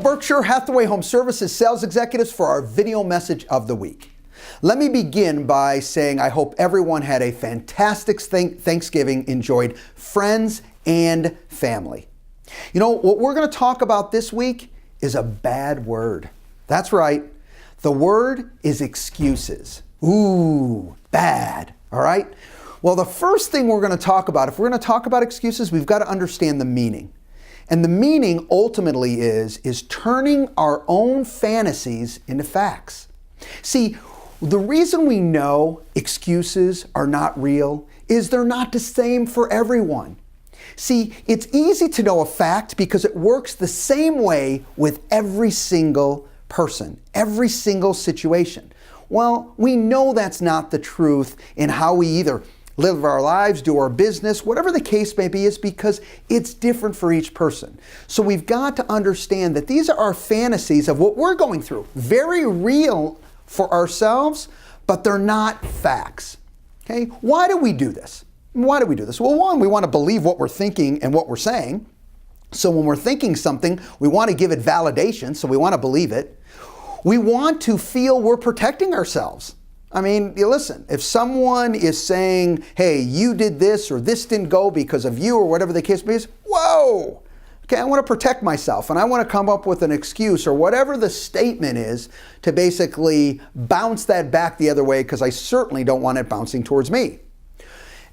Berkshire Hathaway Home Services sales executives, for our video message of the week. Let me begin by saying I hope everyone had a fantastic Thanksgiving, enjoyed friends and family. You know, what we're going to talk about this week is a bad word. That's right. The word is excuses. Ooh, bad. All right? Well, the first thing we're going to talk about, if we're going to talk about excuses, we've got to understand the meaning. And the meaning ultimately is turning our own fantasies into facts. See, the reason we know excuses are not real is they're not the same for everyone. See, it's easy to know a fact because it works the same way with every single person, every single situation. Well, we know that's not the truth in how we either live our lives, do our business, whatever the case may be, is because it's different for each person. So we've got to understand that these are our fantasies of what we're going through. Very real for ourselves, but they're not facts. Okay? Why do we do this? Why do we do this? Well, one, we want to believe what we're thinking and what we're saying. So when we're thinking something, we want to give it validation, so we want to believe it. We want to feel we're protecting ourselves. I mean, listen, if someone is saying, hey, you did this or this didn't go because of you or whatever the case may be, whoa, okay, I want to protect myself and I want to come up with an excuse or whatever the statement is to basically bounce that back the other way because I certainly don't want it bouncing towards me.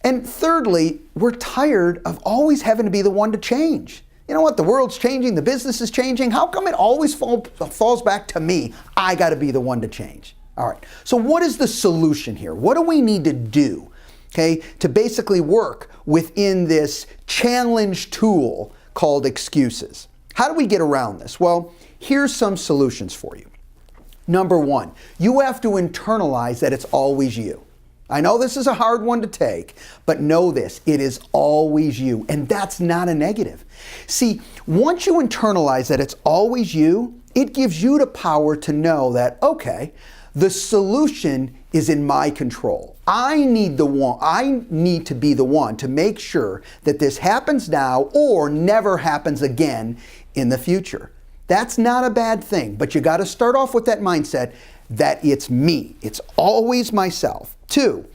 And thirdly, we're tired of always having to be the one to change. You know what? The world's changing, the business is changing. How come it always falls back to me? I got to be the one to change. All right, so what is the solution here? What do we need to do, okay, to basically work within this challenge tool called excuses? How do we get around this? Well, here's some solutions for you. Number one, you have to internalize that it's always you. I know this is a hard one to take, but know this, it is always you, and that's not a negative. See, once you internalize that it's always you, it gives you the power to know that, okay, the solution is in my control. I need to be the one to make sure that this happens now or never happens again in the future. That's not a bad thing, but you got to start off with that mindset that it's me. It's always myself. Two,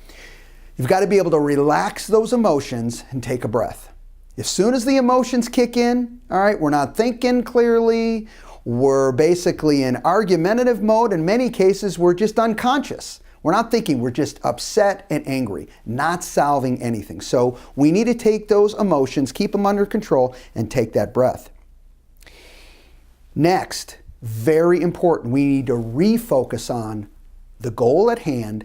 you've got to be able to relax those emotions and take a breath. As soon as the emotions kick in, all right, we're not thinking clearly. We're basically in argumentative mode. In many cases, we're just unconscious. We're not thinking, we're just upset and angry, not solving anything. So we need to take those emotions, keep them under control, and take that breath. Next, very important, we need to refocus on the goal at hand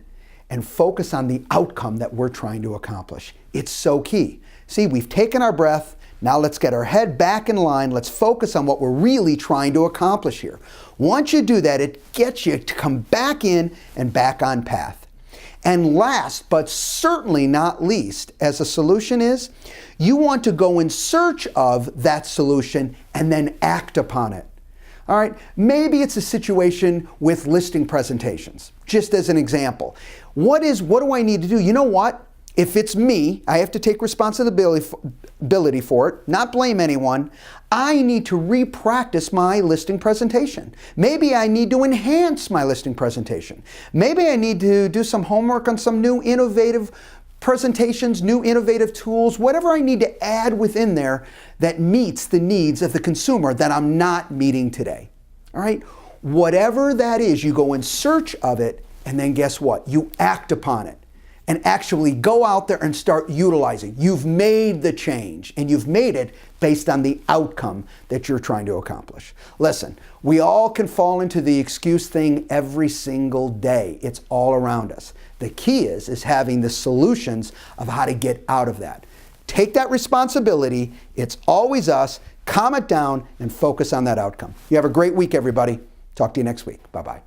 and focus on the outcome that we're trying to accomplish. It's so key. See, we've taken our breath. Now let's get our head back in line. Let's focus on what we're really trying to accomplish here. Once you do that, it gets you to come back in and back on path. And last, but certainly not least, as a solution is, you want to go in search of that solution and then act upon it. All right, maybe it's a situation with listing presentations, just as an example. What do I need to do? You know what? If it's me, I have to take responsibility for it, not blame anyone. I need to re-practice my listing presentation. Maybe I need to enhance my listing presentation. Maybe I need to do some homework on some new innovative presentations, new innovative tools, whatever I need to add within there that meets the needs of the consumer that I'm not meeting today. All right? Whatever that is, you go in search of it, and then guess what? You act upon it. And actually go out there and start utilizing. You've made the change, and you've made it based on the outcome that you're trying to accomplish. Listen, we all can fall into the excuse thing every single day. It's all around us. The key is having the solutions of how to get out of that. Take that responsibility. It's always us. Calm it down and focus on that outcome. You have a great week, everybody. Talk to you next week. Bye-bye.